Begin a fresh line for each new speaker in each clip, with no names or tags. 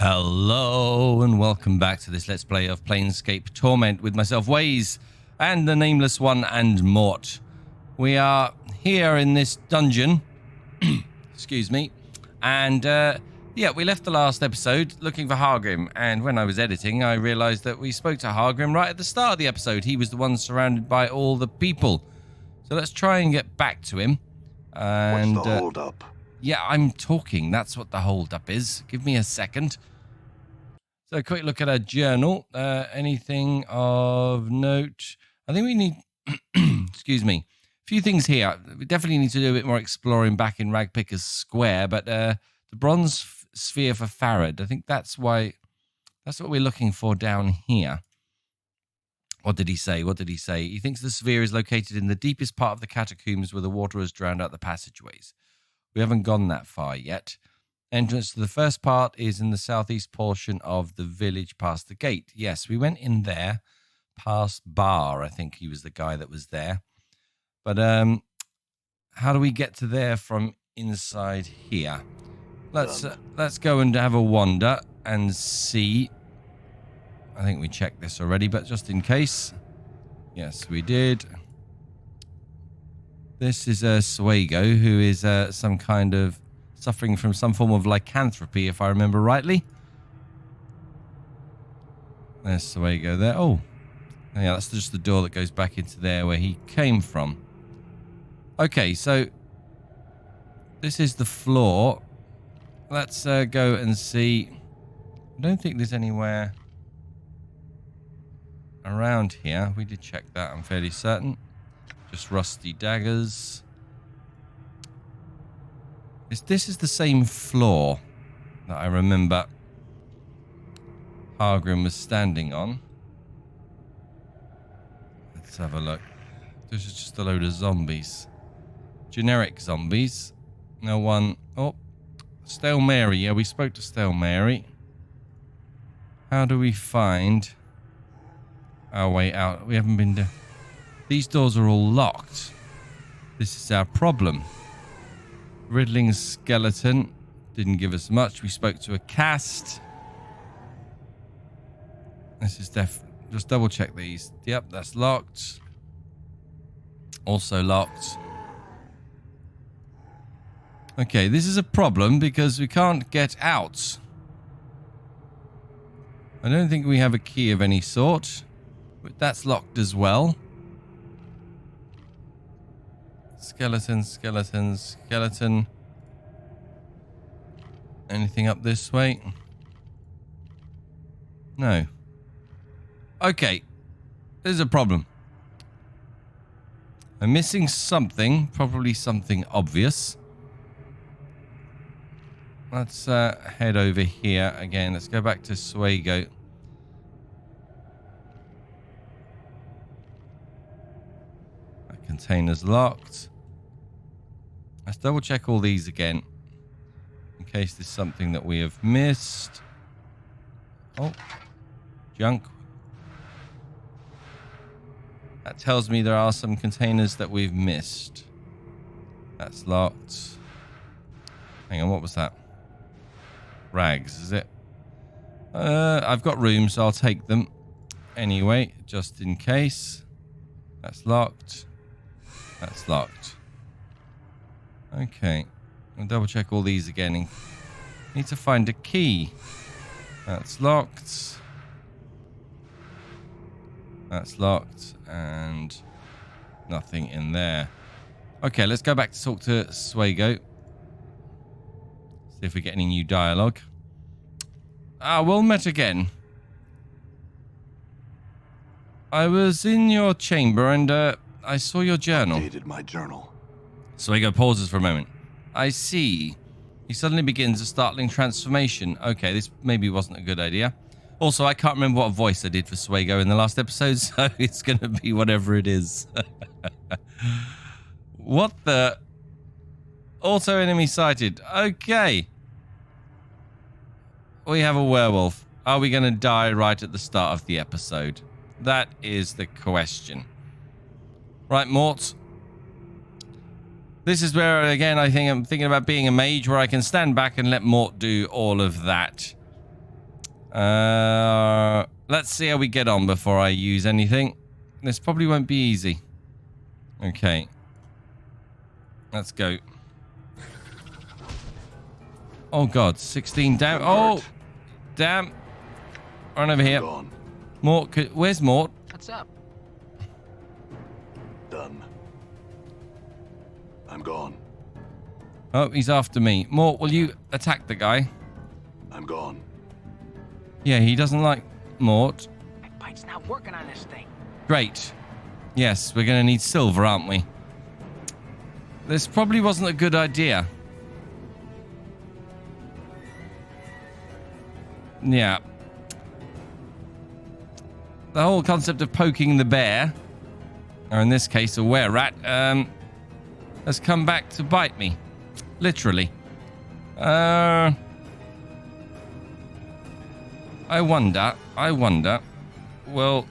Hello and welcome back to this Let's Play of Planescape Torment with myself, Waze, and the Nameless One and Mort. We are here in this dungeon, excuse me, and yeah, we left the last episode looking for Hargrim, and when I was editing, I realized that we spoke to Hargrim right at the start of the episode. He was the one surrounded by all the people. So let's try and get back to him. And,
what's the hold-up?
Yeah, I'm talking. That's what the hold-up is. Give me a second. So a quick look at our journal. Anything of note? I think we need, excuse me, a few things here. We definitely need to do a bit more exploring back in Ragpicker's Square, but the bronze sphere for Farad, I think that's what we're looking for down here. What did he say? He thinks the sphere is located in the deepest part of the catacombs where the water has drowned out the passageways. We haven't gone that far yet. Entrance to the first part is in the southeast portion of the village past the gate. Yes, we went in there past Bar. I think he was the guy that was there. But how do we get to there from inside here? Let's go and have a wander and see. I think we checked this already, but just in case. Yes, we did. This is Swago, who is some kind of suffering from some form of lycanthropy, if I remember rightly. There's Swago there. Oh, yeah, that's just the door that goes back into there where he came from. Okay, so this is the floor. Let's go and see. I don't think there's anywhere around here. We did check that, I'm fairly certain. Just rusty daggers. This is the same floor that I remember Hargrim was standing on. Let's have a look. This is just a load of zombies. Generic zombies. No one... Oh, Stale Mary. Yeah, we spoke to Stale Mary. How do we find our way out? We haven't been... These doors are all locked. This is our problem. Riddling skeleton didn't give us much. We spoke to a cast. This is just double check these. Yep, that's locked. Also locked. Okay, this is a problem because we can't get out. I don't think we have a key of any sort. But that's locked as well. Skeleton, skeleton, skeleton. Anything up this way? No. Okay. There's a problem. I'm missing something. Probably something obvious. Let's head over here again. Let's go back to Swago. That container's locked. Let's double check all these again. In case there's something that we have missed. Oh. Junk. That tells me there are some containers that we've missed. That's locked. Hang on, what was that? Rags, is it? I've got rooms, so I'll take them. Anyway, just in case. That's locked. That's locked. Okay. I'll double check all these again. Need to find a key. That's locked. That's locked. And nothing in there. Okay, let's go back to talk to Swago. See if we get any new dialogue. Ah, well met again. I was in your chamber and I saw your journal.
Updated my journal.
Swago pauses for a moment. I see. He suddenly begins a startling transformation. Okay, this maybe wasn't a good idea. Also, I can't remember what voice I did for Swago in the last episode, so it's going to be whatever it is. What the... Auto enemy sighted. Okay. We have a werewolf. Are we going to die right at the start of the episode? That is the question. Right, Mort. This is where, again, I'm thinking about being a mage where I can stand back and let Mort do all of that. Let's see how we get on before I use anything. This probably won't be easy. Okay. Let's go. Oh, God. 16 down. Oh, damn. Run over here. Mort, where's Mort?
What's up?
Done. I'm gone.
Oh, he's after me. Mort, will you attack the guy?
I'm gone.
Yeah, he doesn't like Mort.
My bite's not working on this thing.
Great. Yes, we're going to need silver, aren't we? This probably wasn't a good idea. Yeah. The whole concept of poking the bear, or in this case a were-rat, has come back to bite me. Literally. I wonder, will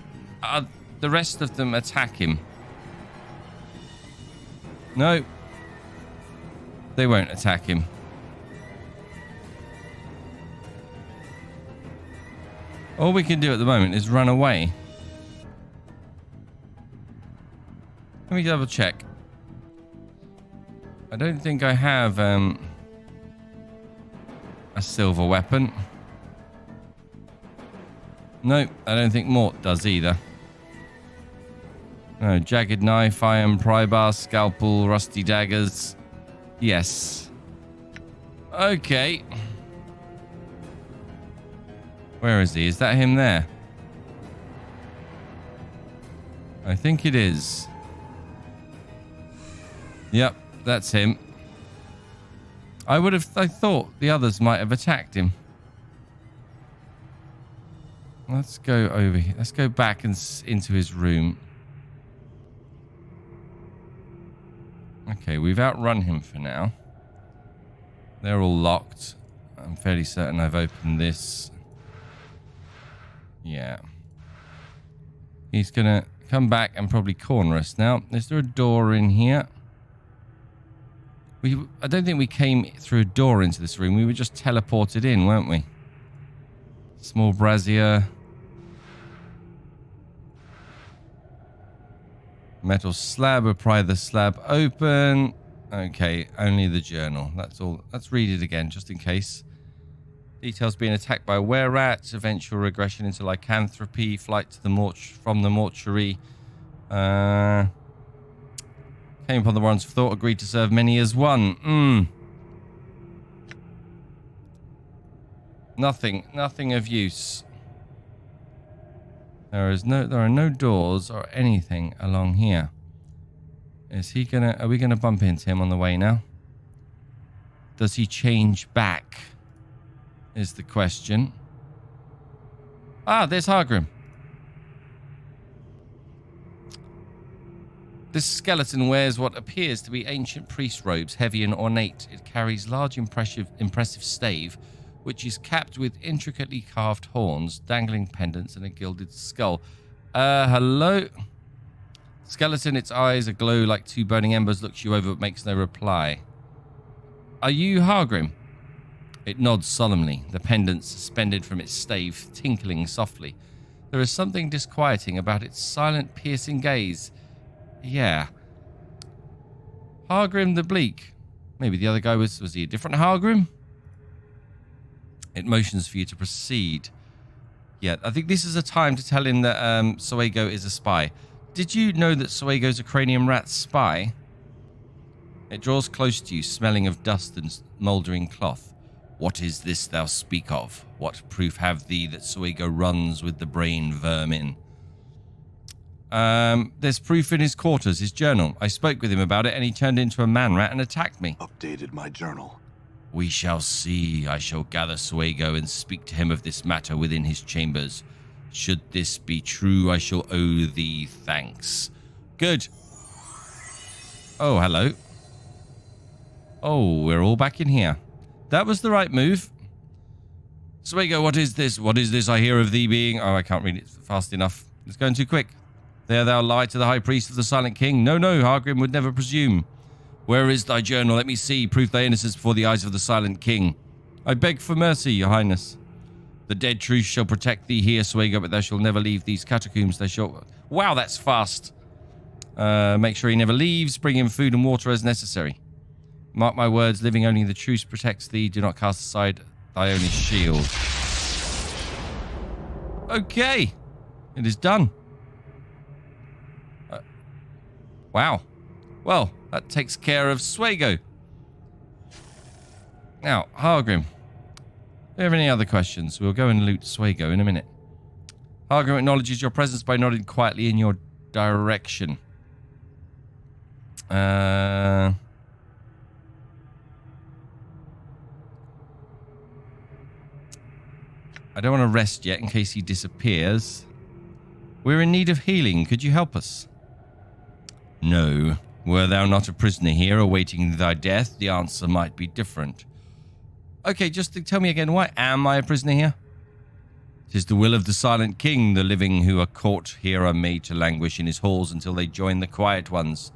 the rest of them attack him? No. They won't attack him. All we can do at the moment is run away. Let me double check. I don't think I have a silver weapon. No, I don't think Mort does either. No, jagged knife, iron pry bar, scalpel, rusty daggers. Yes. Okay. Where is he? Is that him there? I think it is. Yep, that's him. I thought the others might have attacked him. Let's go over here. Let's go back and into his room. Okay, we've outrun him for now. They're all locked. I'm fairly certain I've opened this. Yeah. He's going to come back and probably corner us now. Is there a door in here? I don't think we came through a door into this room. We were just teleported in, weren't we? Small brazier. Metal slab. We'll pry the slab open. Okay, only the journal. That's all. Let's read it again, just in case. Details: being attacked by were-rats, eventual regression into lycanthropy, flight to the from the mortuary. Came upon the warrants of thought, agreed to serve many as one. Nothing of use. There are no doors or anything along here. Are we gonna bump into him on the way now? Does he change back? Is the question. Ah, there's Hargrim. This skeleton wears what appears to be ancient priest robes, heavy and ornate. It carries large, impressive stave, which is capped with intricately carved horns, dangling pendants, and a gilded skull. Hello? Skeleton, its eyes aglow like two burning embers, looks you over but makes no reply. Are you Hargrim? It nods solemnly, the pendant suspended from its stave, tinkling softly. There is something disquieting about its silent, piercing gaze. Yeah. Hargrim the Bleak. Maybe the other guy was he a different Hargrim? It motions for you to proceed. Yeah, I think this is a time to tell him that Soego is a spy. Did you know that Soego's a cranium rat spy? It draws close to you, smelling of dust and mouldering cloth. What is this thou speak of? What proof have thee that Soego runs with the brain vermin? There's proof in his quarters, his journal. I spoke with him about it and he turned into a man rat and attacked me.
Updated my journal.
We shall see. I shall gather Soego and speak to him of this matter within his chambers. Should this be true, I shall owe thee thanks. Good. Oh, hello. Oh, we're all back in here. That was the right move. Soego, what is this? What is this I hear of thee being... Oh, I can't read it fast enough. It's going too quick. There thou lie to the high priest of the Silent King. No, Hargrim would never presume. Where is thy journal? Let me see. Proof thy innocence before the eyes of the Silent King. I beg for mercy, your highness. The dead truth shall protect thee here, Swago, but thou shalt never leave these catacombs. Thou shalt... Wow, that's fast. Make sure he never leaves. Bring him food and water as necessary. Mark my words, living only the truth protects thee. Do not cast aside thy only shield. Okay. It is done. Wow. Well, that takes care of Swago. Now, Hargrim. Do you have any other questions? We'll go and loot Swago in a minute. Hargrim acknowledges your presence by nodding quietly in your direction. I don't want to rest yet in case he disappears. We're in need of healing. Could you help us? No. Were thou not a prisoner here awaiting thy death, the answer might be different. Okay, just tell me again, why am I a prisoner here? 'Tis the will of the Silent King. The living who are caught here are made to languish in his halls until they join the quiet ones.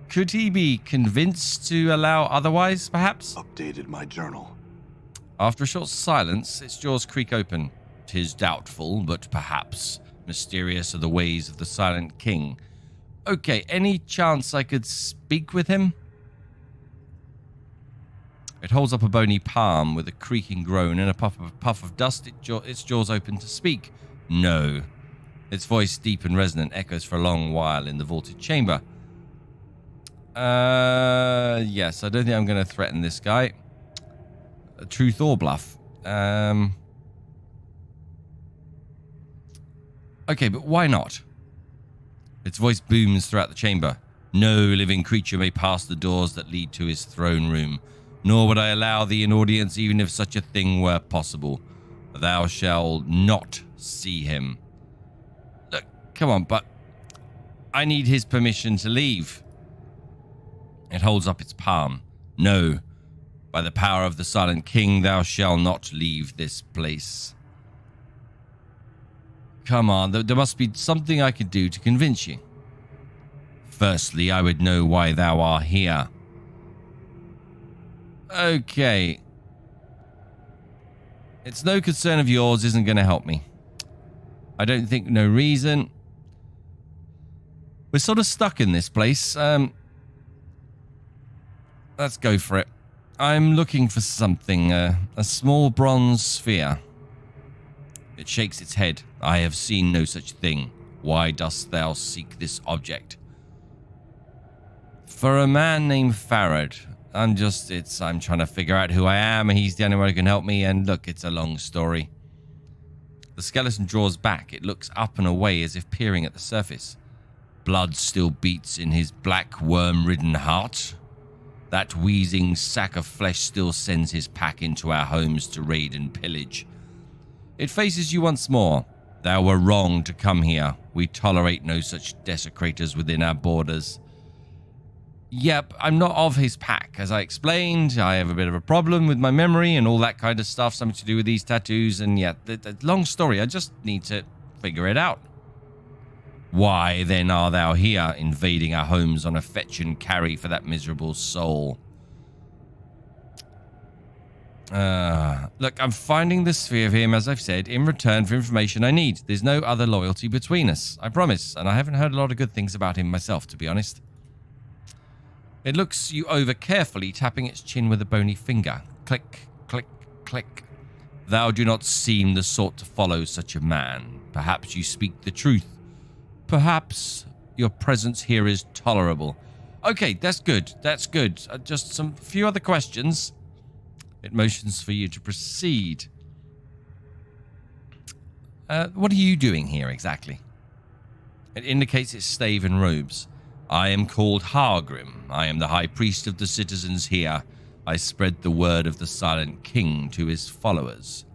Could he be convinced to allow otherwise, perhaps?
Updated my journal.
After a short silence, its jaws creak open. 'Tis doubtful, but perhaps. Mysterious are the ways of the Silent King. Okay, any chance I could speak with him? It holds up a bony palm with a creaking groan and a puff of dust. Its jaws open to speak. No. Its voice, deep and resonant, echoes for a long while in the vaulted chamber. Yes, I don't think I'm going to threaten this guy. Truth or bluff. Okay, but why not? Its voice booms throughout the chamber. No living creature may pass the doors that lead to his throne room, nor would I allow thee an audience even if such a thing were possible. Thou shalt not see him. Look, come on, but I need his permission to leave. It holds up its palm. No. By the power of the Silent King, thou shalt not leave this place. Come on, there must be something I could do to convince you. Firstly, I would know why thou art here. Okay. It's no concern of yours, isn't going to help me. I don't think no reason. We're sort of stuck in this place. Let's go for it. I'm looking for something, a small bronze sphere. It shakes its head. I have seen no such thing. Why dost thou seek this object? For a man named Farad. I'm trying to figure out who I am, and he's the only one who can help me, and look, it's a long story. The skeleton draws back. It looks up and away as if peering at the surface. Blood still beats in his black worm-ridden heart. That wheezing sack of flesh still sends his pack into our homes to raid and pillage. It faces you once more. Thou were wrong to come here. We tolerate no such desecrators within our borders. Yep, I'm not of his pack. As I explained, I have a bit of a problem with my memory and all that kind of stuff, something to do with these tattoos, and yeah, long story, I just need to figure it out. Why, then, art thou here, invading our homes on a fetch and carry for that miserable soul? Look, I'm finding the sphere of him, as I've said, in return for information I need. There's no other loyalty between us, I promise, and I haven't heard a lot of good things about him myself, to be honest. It looks you over carefully, tapping its chin with a bony finger. Click, click, click. Thou do not seem the sort to follow such a man. Perhaps you speak the truth. Perhaps your presence here is tolerable. Okay, that's good. That's good. Just some few other questions. It motions for you to proceed. What are you doing here exactly? It indicates its stave and robes. I am called Hargrim. I am the high priest of the citizens here. I spread the word of the Silent King to his followers.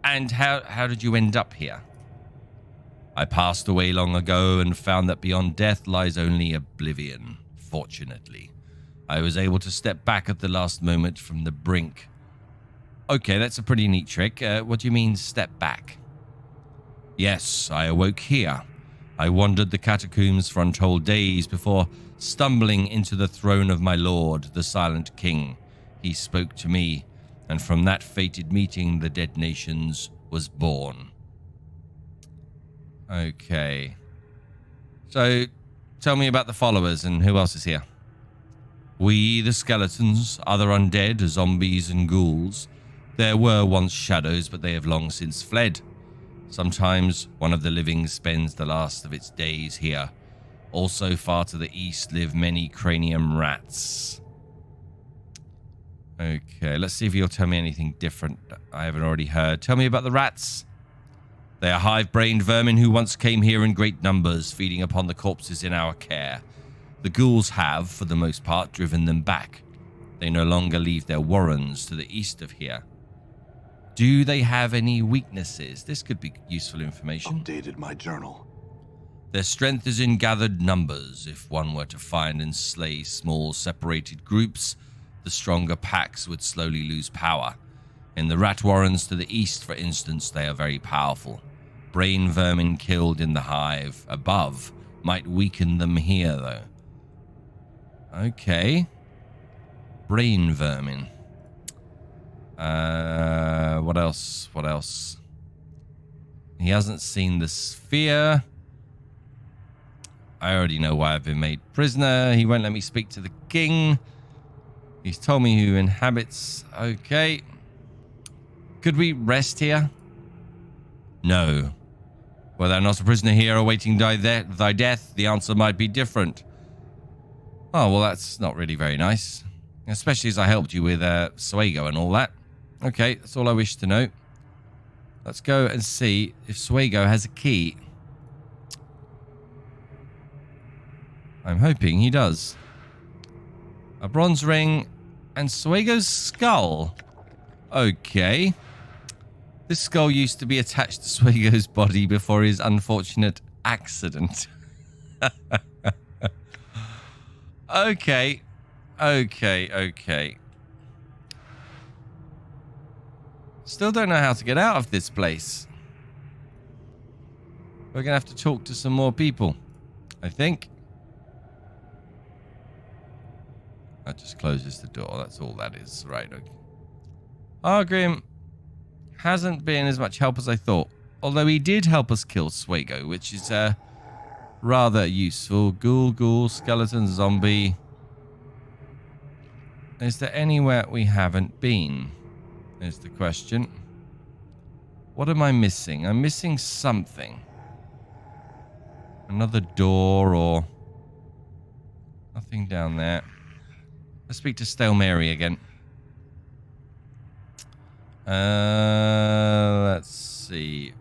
And how did you end up here? I passed away long ago and found that beyond death lies only oblivion, fortunately. I was able to step back at the last moment from the brink. Okay, that's a pretty neat trick. What do you mean, step back? Yes, I awoke here. I wandered the catacombs for untold days before stumbling into the throne of my lord, the Silent King. He spoke to me. And from that fated meeting, the Dead Nations was born. Okay. So, tell me about the followers and who else is here. We, the skeletons, other undead, zombies and ghouls. There were once shadows, but they have long since fled. Sometimes one of the living spends the last of its days here. Also far to the east live many cranium rats. Okay, let's see if you'll tell me anything different I haven't already heard. Tell me about the rats. They are hive-brained vermin who once came here in great numbers, feeding upon the corpses in our care. The ghouls have, for the most part, driven them back. They no longer leave their warrens to the east of here. Do they have any weaknesses? This could be useful information.
Updated my journal.
Their strength is in gathered numbers. If one were to find and slay small separated groups, the stronger packs would slowly lose power. In the rat warrens to the east, for instance, they are very powerful. Brain vermin killed in the hive above might weaken them here, though. Okay. Brain vermin. What else? What else? He hasn't seen the sphere. I already know why I've been made prisoner. He won't let me speak to the king. He's told me who inhabits. Okay. Could we rest here? No. Were thou not a prisoner here awaiting thy death, the answer might be different. Oh, well, that's not really very nice. Especially as I helped you with Suego and all that. Okay, that's all I wish to know. Let's go and see if Suego has a key. I'm hoping he does. A bronze ring and Suego's skull. Okay. This skull used to be attached to Suego's body before his unfortunate accident. Okay. Okay. Still don't know how to get out of this place. We're going to have to talk to some more people, I think. That just closes the door. That's all that is. Right, okay. Argrim hasn't been as much help as I thought. Although he did help us kill Suego, which is rather useful. Ghoul, skeleton, zombie. Is there anywhere we haven't been? Is the question. What am I missing? I'm missing something. Another door or... Nothing down there. Let's speak to Stale Mary again. Let's see.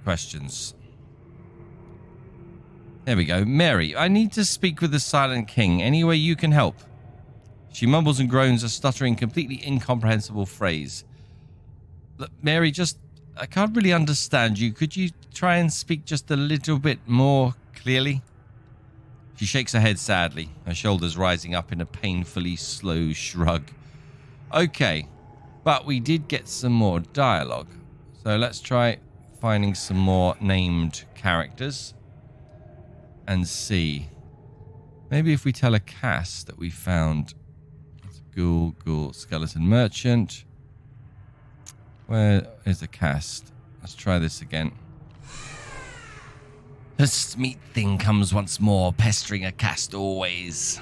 Questions. There we go. Mary, I need to speak with the Silent King. Any way you can help? She mumbles and groans a stuttering, completely incomprehensible phrase. Look, Mary, I can't really understand you. Could you try and speak just a little bit more clearly? She shakes her head sadly, her shoulders rising up in a painfully slow shrug. Okay, but we did get some more dialogue. So let's try finding some more named characters and see. Maybe if we tell a cast that we found... Ghoul, skeleton merchant. Where is the cast? Let's try this again. This meat thing comes once more, pestering a cast always.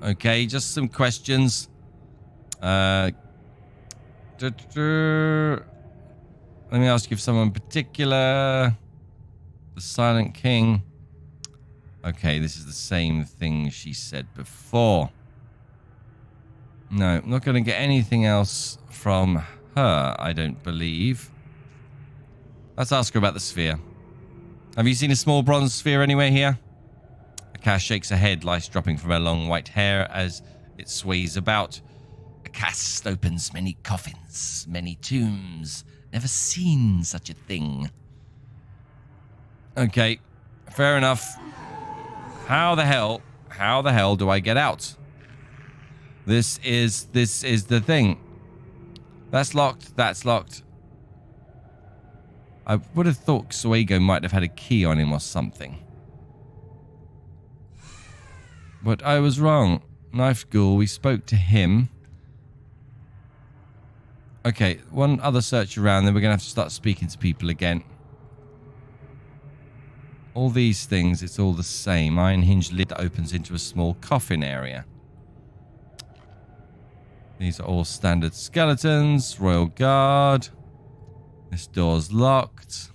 Okay, just some questions. Let me ask you if someone in particular. The Silent King. Okay, this is the same thing she said before. No, I'm not going to get anything else from her, I don't believe. Let's ask her about the sphere. Have you seen a small bronze sphere anywhere here? Akash shakes her head, lice dropping from her long white hair as it sways about. A cast opens many coffins, many tombs. Never seen such a thing. Okay, fair enough. How the hell do I get out? This is the thing. That's locked. That's locked. I would have thought Suego might have had a key on him or something. But I was wrong. Knife Ghoul, we spoke to him. Okay, one other search around, then we're going to have to start speaking to people again. All these things, it's all the same. Iron hinge lid that opens into a small coffin area. These are all standard skeletons. Royal Guard. This door's locked.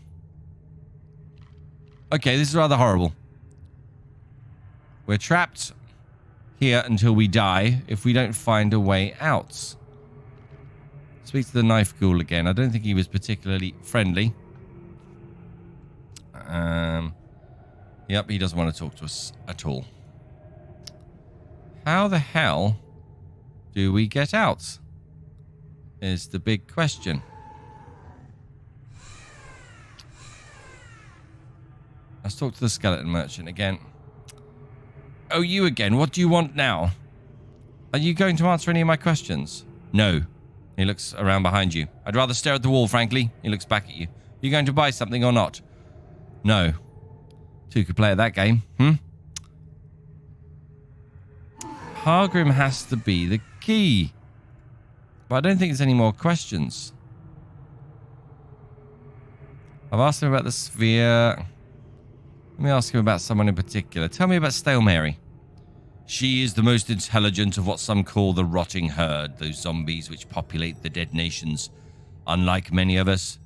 Okay, this is rather horrible. We're trapped here until we die if we don't find a way out. Speak to the Knife Ghoul again. I don't think he was particularly friendly. Yep, he doesn't want to talk to us at all. How the hell do we get out? Is the big question. Let's talk to the skeleton merchant again. Oh, you again. What do you want now? Are you going to answer any of my questions? No. He looks around behind you. I'd rather stare at the wall, frankly. He looks back at you. You going to buy something or not? No. Two could play at that game, Hargrim has to be the key. But I don't think there's any more questions. I've asked him about the sphere. Let me ask him about someone in particular. Tell me about Stale Mary. She is the most intelligent of what some call the rotting herd, those zombies which populate the dead nations. Unlike many of us,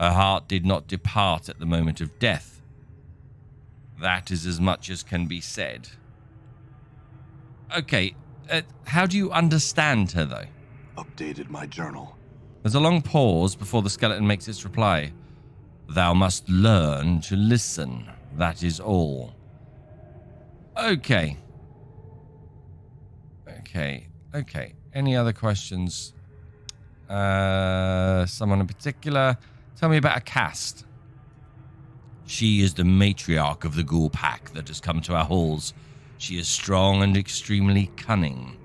her heart did not depart at the moment of death. That is as much as can be said. Okay, how do you understand her, though?
Updated my journal.
There's a long pause before the skeleton makes its reply. Thou must learn to listen. That is all. Okay. Okay. Any other questions? Someone in particular? Tell me about a cast. She is the matriarch of the ghoul pack that has come to our halls. She is strong and extremely cunning.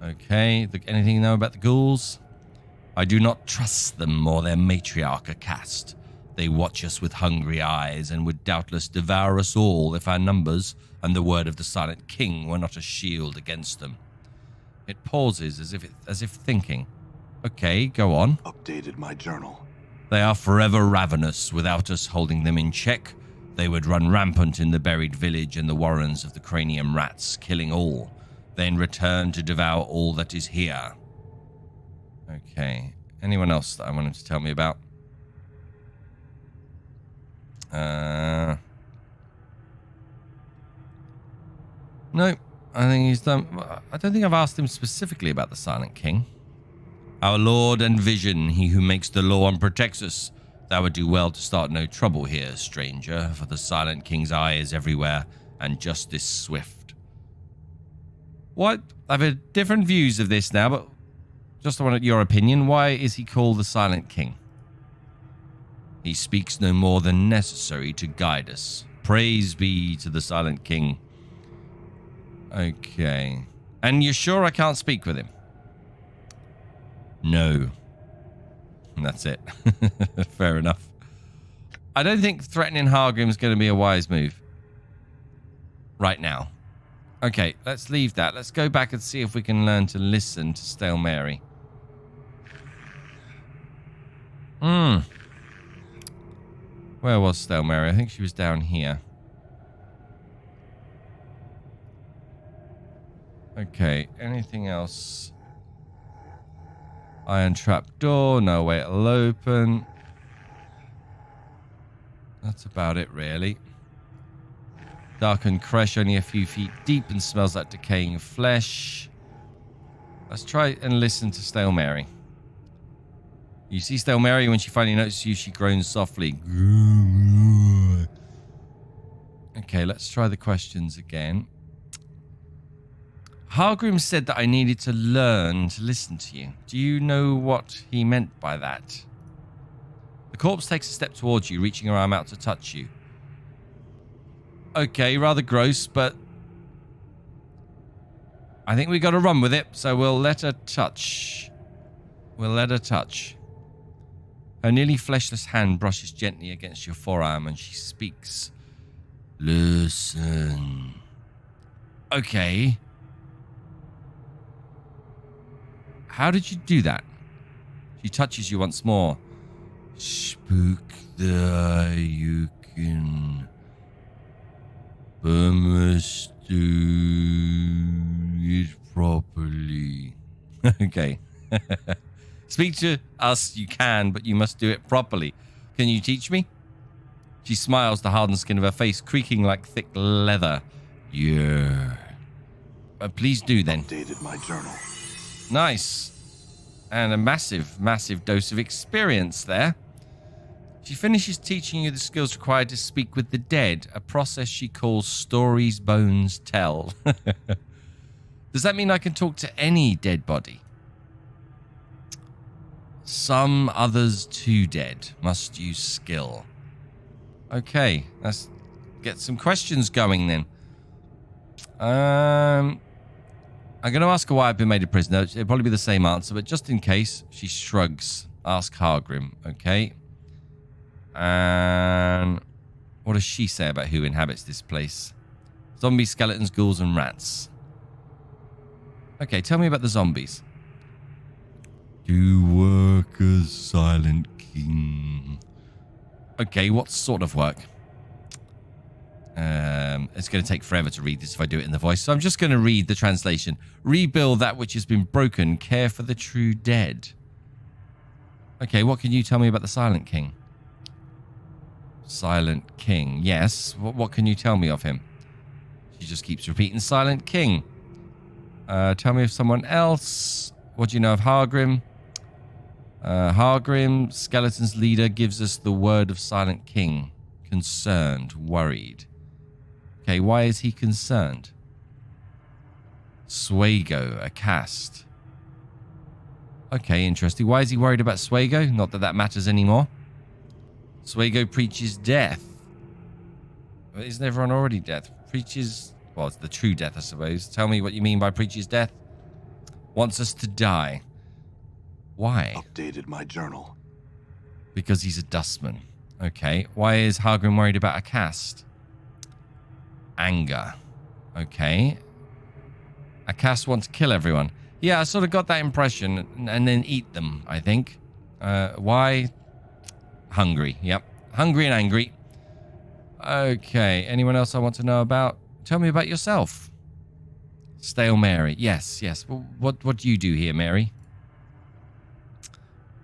Okay, anything you know about the ghouls? I do not trust them or their matriarch, a cast. They watch us with hungry eyes and would doubtless devour us all if our numbers and the word of the Silent King were not a shield against them. It pauses as if thinking. Okay, go on.
Updated my journal.
They are forever ravenous. Without us holding them in check, they would run rampant in the buried village and the warrens of the cranium rats, killing all, then return to devour all that is here. Okay. Anyone else that I wanted to tell me about? No, I think he's done. I don't think I've asked him specifically about the Silent King. Our Lord and Vision, he who makes the law and protects us. Thou would do well to start no trouble here, stranger, for the Silent King's eye is everywhere, and justice swift. What? I've had different views of this now, but just wanted your opinion. Why is he called the Silent King? He speaks no more than necessary to guide us. Praise be to the Silent King. Okay. And you're sure I can't speak with him? No. And that's it. Fair enough. I don't think threatening Hargrim's going to be a wise move. Right now. Okay, let's leave that. Let's go back and see if we can learn to listen to Stale Mary. Where was Stale Mary? I think she was down here. Okay, anything else? Iron trap door. No way it'll open. That's about it, really. Darkened creche, only a few feet deep and smells like decaying flesh. Let's try and listen to Stale Mary. You see Stale Mary, when she finally notices you, she groans softly. Okay, let's try the questions again. Hargrim said that I needed to learn to listen to you. Do you know what he meant by that? The corpse takes a step towards you, reaching her arm out to touch you. Okay, rather gross, but I think we got to run with it, so we'll let her touch. We'll let her touch. Her nearly fleshless hand brushes gently against your forearm and she speaks. Listen. Okay. How did you do that? She touches you once more. Spook the eye, you can must do it properly. Okay. Speak to us, you can, but you must do it properly. Can you teach me? She smiles, the hardened skin of her face creaking like thick leather. Yeah. Please do then.
Updated my journal.
Nice. And a massive, massive dose of experience there. She finishes teaching you the skills required to speak with the dead, a process she calls stories bones tell. Does that mean I can talk to any dead body? Some others too dead must use skill. Okay, let's get some questions going then. I'm going to ask her why I've been made a prisoner. It'll probably be the same answer, but just in case, she shrugs. Ask Hargrim, okay? And what does she say about who inhabits this place? Zombies, skeletons, ghouls, and rats. Okay, tell me about the zombies. Do work as Silent King. Okay, what sort of work? It's going to take forever to read this if I do it in the voice, so I'm just going to read the translation. Rebuild that which has been broken. Care for the true dead. Okay, what can you tell me about the Silent King? Silent King, yes. What can you tell me of him? She just keeps repeating Silent King. Tell me of someone else. What do you know of Hargrim? Hargrim, Skeleton's leader, gives us the word of Silent King. Concerned, worried. Okay, why is he concerned? Swago, a cast. Okay, interesting. Why is he worried about Swago? Not that that matters anymore. Swago preaches death. Well, isn't everyone already death? Preaches... Well, it's the true death, I suppose. Tell me what you mean by preaches death. Wants us to die. Why?
Updated my journal.
Because he's a dustman. Okay. Why is Hargrim worried about a cast? Anger. Okay. A cast wants to kill everyone. Yeah, I sort of got that impression. And then eat them, I think. Why? Hungry. Yep. Hungry and angry. Okay. Anyone else I want to know about? Tell me about yourself. Stale Mary. Yes, yes. What do you do here, Mary?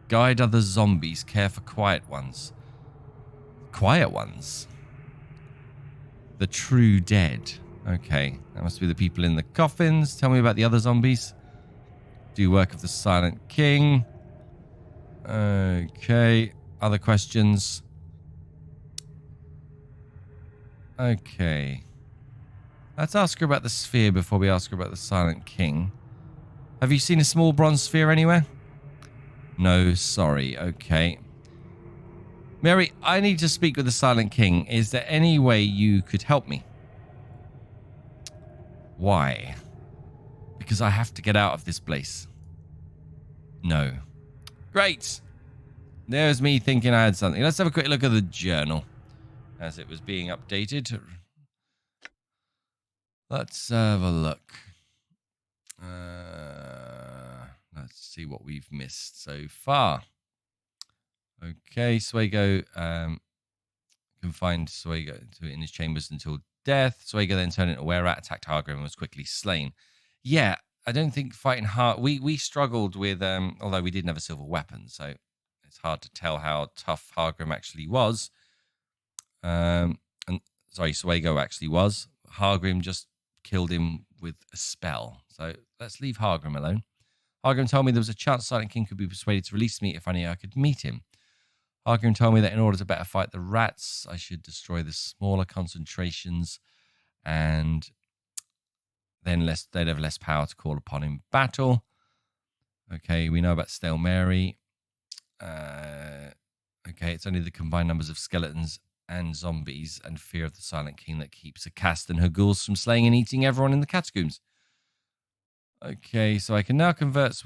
Guide other zombies. Care for quiet ones. Quiet ones? The true dead. Okay. That must be the people in the coffins. Tell me about the other zombies. Do work of the Silent King. Okay. Other questions? Okay. Let's ask her about the sphere before we ask her about the Silent King. Have you seen a small bronze sphere anywhere? No, sorry. Okay. Mary, I need to speak with the Silent King. Is there any way you could help me? Why? Because I have to get out of this place. No. Great. There's me thinking I had something. Let's have a quick look at the journal as it was being updated. Let's have a look. Let's see what we've missed so far. Okay, Swago confined Swago in his chambers until death. Swago then turned into a were-rat, attacked Hargrim, and was quickly slain. Yeah, I don't think fighting hard. We struggled with, although we didn't have a silver weapon, so it's hard to tell how tough Hargrim actually was. Swago actually was. Hargrim just killed him with a spell. So let's leave Hargrim alone. Hargrim told me there was a chance Silent King could be persuaded to release me if I knew I could meet him. Hargrim told me that in order to better fight the rats, I should destroy the smaller concentrations, and then they'd have less power to call upon in battle. Okay, we know about Stale Mary. Okay, it's only the combined numbers of skeletons and zombies and fear of the Silent King that keeps a cast and her ghouls from slaying and eating everyone in the catacombs. Okay, so I can now converse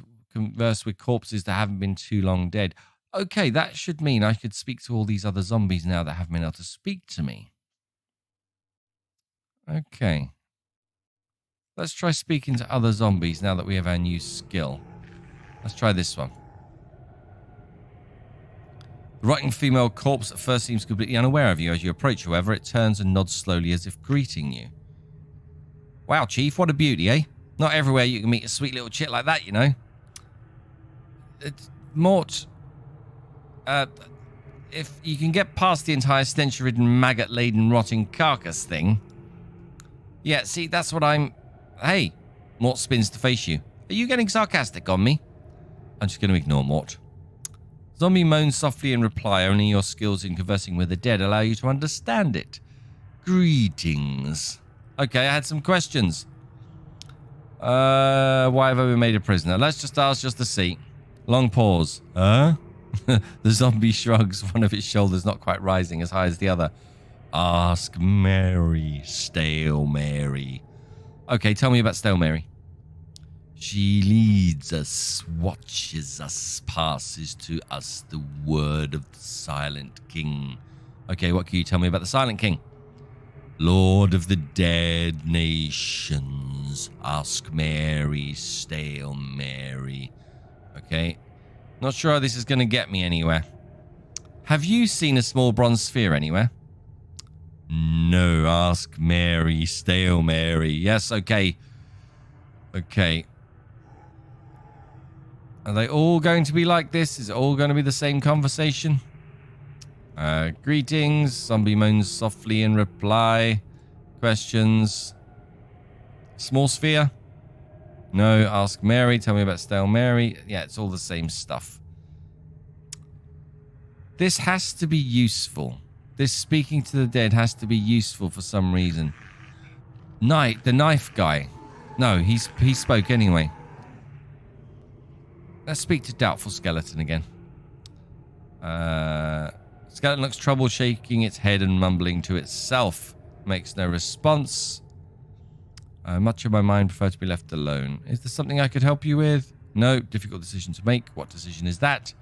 with corpses that haven't been too long dead. Okay, that should mean I could speak to all these other zombies now that haven't been able to speak to me. Okay. Let's try speaking to other zombies now that we have our new skill. Let's try this one. The rotting female corpse at first seems completely unaware of you. As you approach, however, it turns and nods slowly as if greeting you. Wow, Chief, what a beauty, eh? Not everywhere you can meet a sweet little chit like that, you know. Mort, if you can get past the entire stench-ridden, maggot-laden, rotting carcass thing... Yeah, see, that's what I'm... Hey, Mort spins to face you. Are you getting sarcastic on me? I'm just going to ignore Mort. Zombie moans softly in reply. Only your skills in conversing with the dead allow you to understand it. Greetings. Okay, I had some questions. Why have I been made a prisoner? Let's just ask just to see. Long pause. The zombie shrugs, one of its shoulders not quite rising as high as the other. Ask Mary, Stale Mary. Okay, tell me about Stale Mary. She leads us, watches us, passes to us the word of the Silent King. Okay, what can you tell me about the Silent King? Lord of the dead nations. Ask Mary, Stale Mary. Okay. Not sure how this is going to get me anywhere. Have you seen a small bronze sphere anywhere? No, ask Mary, Stale Mary. Yes, okay. Okay. Are they all going to be like this? Is it all going to be the same conversation? Greetings. Zombie moans softly in reply. Questions. Small sphere? No, ask Mary. Tell me about Stale Mary. Yeah, it's all the same stuff. This has to be useful. This speaking to the dead has to be useful for some reason. Knight, the knife guy. No, he spoke anyway. Let's speak to Doubtful Skeleton again. Skeleton looks troubled, shaking its head and mumbling to itself. Makes no response. Much of my mind prefer to be left alone. Is there something I could help you with? No, difficult decision to make. What decision is that?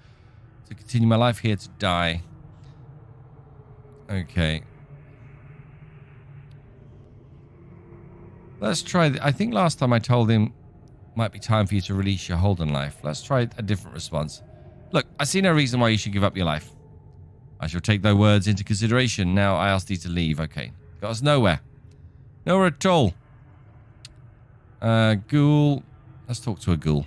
To continue my life here, to die. Okay. Let's try... I think last time I told him might be time for you to release your hold on life. Let's try a different response. Look, I see no reason why you should give up your life. I shall take thy words into consideration. Now I ask thee to leave. Okay. Got us nowhere. Nowhere at all. Ghoul. Let's talk to a ghoul.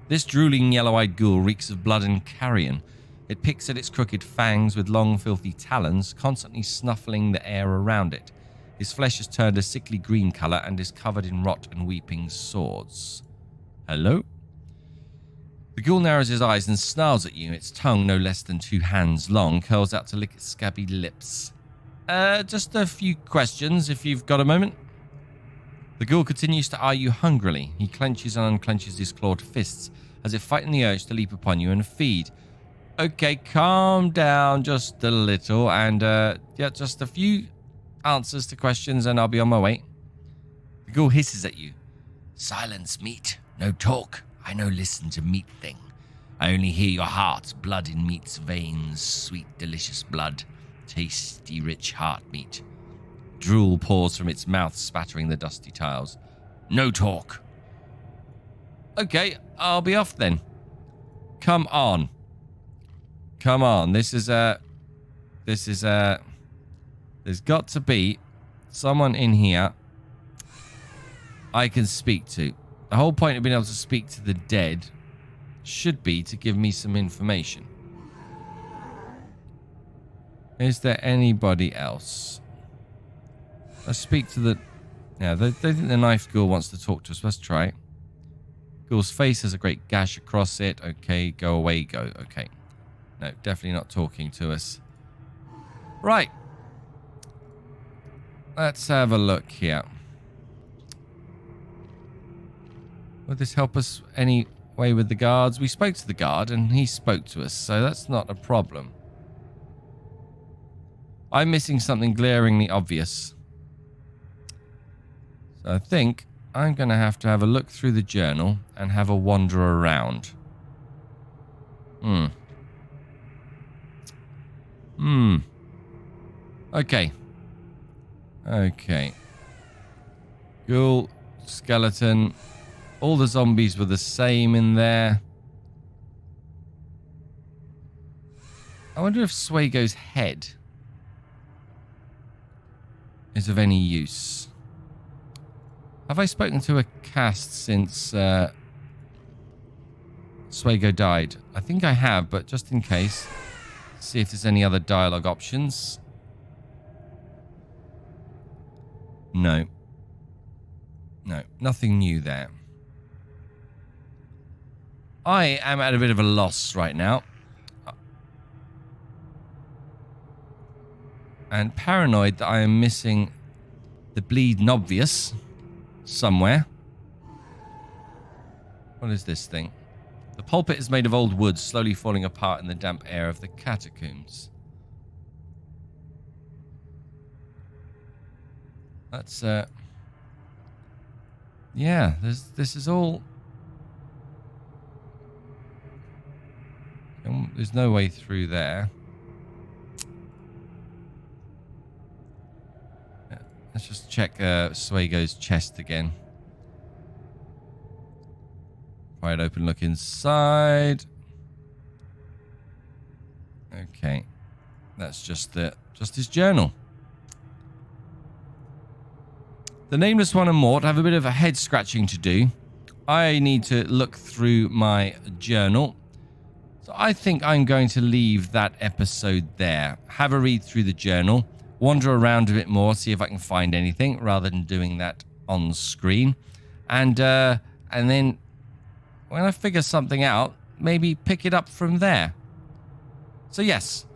This drooling yellow-eyed ghoul reeks of blood and carrion. It picks at its crooked fangs with long, filthy talons, constantly snuffling the air around it. His flesh has turned a sickly green colour and is covered in rot and weeping swords. Hello? The ghoul narrows his eyes and snarls at you. Its tongue, no less than 2 hands long, curls out to lick its scabby lips. Just a few questions, if you've got a moment. The ghoul continues to eye you hungrily. He clenches and unclenches his clawed fists, as if fighting the urge to leap upon you and feed. Okay, calm down just a little, and yeah, just a few answers to questions and I'll be on my way. The ghoul hisses at you. Silence, meat. No talk. I no listen to meat thing. I only hear your heart, blood in meat's veins, sweet, delicious blood, tasty, rich heart meat. Drool pours from its mouth, spattering the dusty tiles. No talk. Okay, I'll be off then. Come on. Come on. There's got to be someone in here I can speak to. The whole point of being able to speak to the dead should be to give me some information. Is there anybody else? Let's speak to the... Yeah, they think the knife ghoul wants to talk to us. Let's try it. Ghoul's face has a great gash across it. Okay, go away, go. Okay. No, definitely not talking to us. Right. Let's have a look here. Would this help us any way with the guards? We spoke to the guard and he spoke to us, so that's not a problem. I'm missing something glaringly obvious. So I think I'm going to have a look through the journal and have a wander around. Okay. Okay. Ghoul, skeleton, All the zombies were the same in there. I wonder if Swago's head is of any use. Have I spoken to a cast since Swago died? I think I have, but just in case, see if there's any other dialogue options. No. No, nothing new there. I am at a bit of a loss right now. And paranoid that I am missing the bleeding obvious somewhere. What is this thing? The pulpit is made of old wood, slowly falling apart in the damp air of the catacombs. That's, yeah, this is all... There's no way through there. Let's just check Swago's chest again. Pry it open, look inside. Okay. That's just his journal. The Nameless One and Mort have a bit of a head scratching to do. I need to look through my journal. So I think I'm going to leave that episode there. Have a read through the journal. Wander around a bit more, see if I can find anything, rather than doing that on screen. And then when I figure something out, maybe pick it up from there. So yes,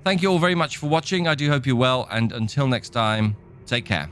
thank you all very much for watching. I do hope you're well, and until next time, take care.